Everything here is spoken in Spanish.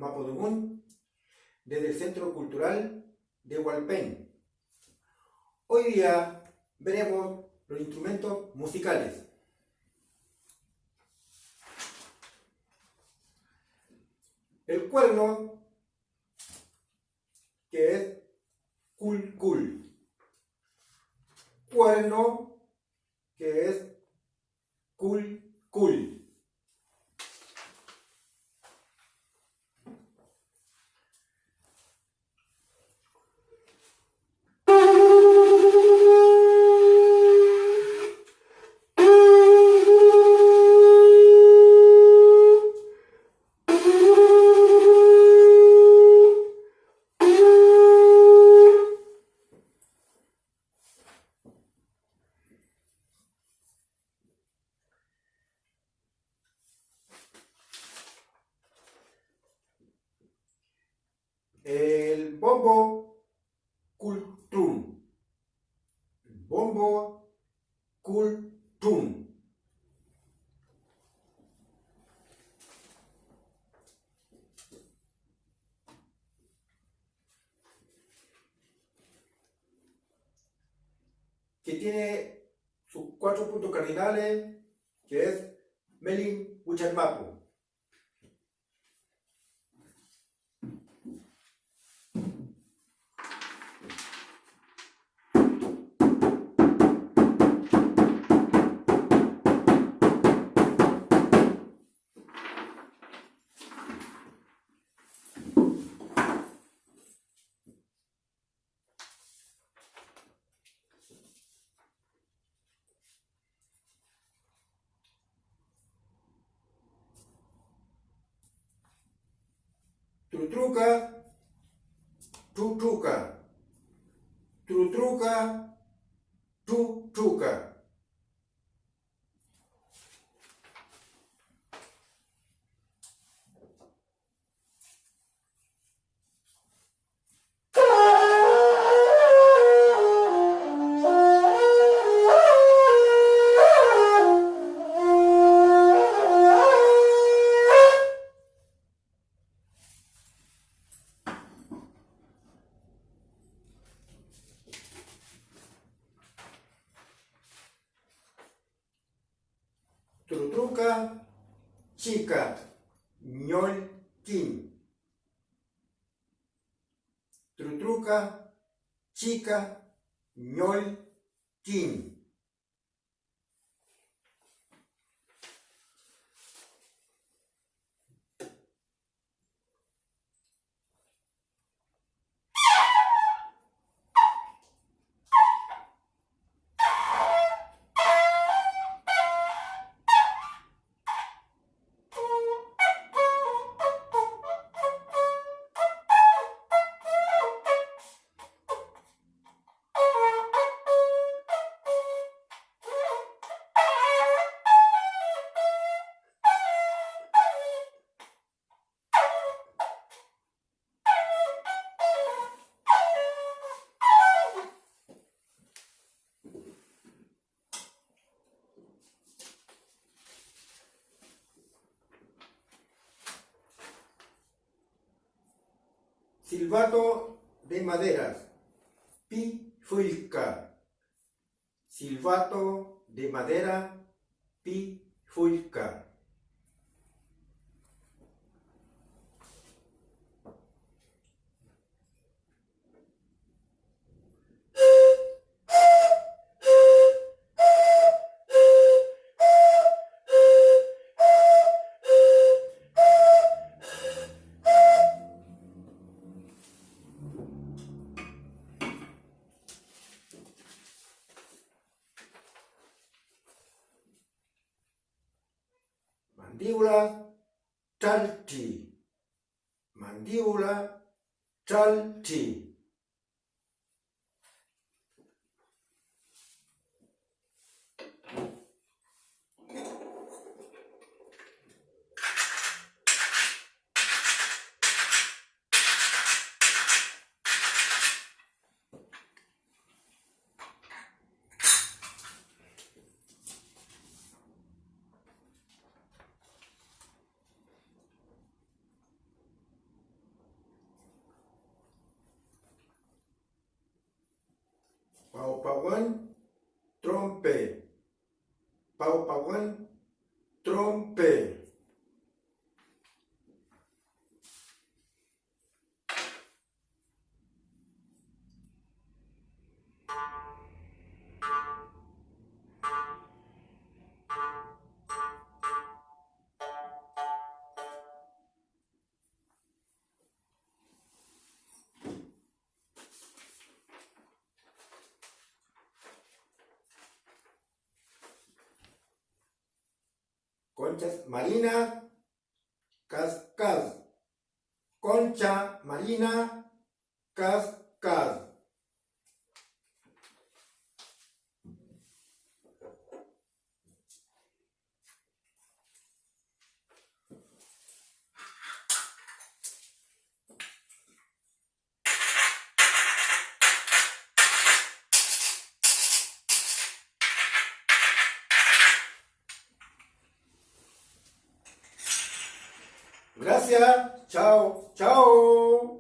Mapudungun, desde el Centro Cultural de Hualpén. Hoy día veremos los instrumentos musicales. El cuerno, que es cul-cul. Cuerno, que es cul-cul. El bombo cultrún. Bombo cultrún. Que tiene sus 4 puntos cardinales, que es Melin Huchalmapu. Trutruca, trutruca, trutruca, trutruca. Trutruca, chica, ñol, kin. Trutruca, chica, ñol, kin. Silbato de maderas, pifulca. Silbato de madera, pifulca. Mandíbula, chalchi. Mandíbula, chalchi. Paupawan, trompe. Paupawan, trompe. Conchas marina, cascas. Concha marina, cascas. Gracias, chao, chao.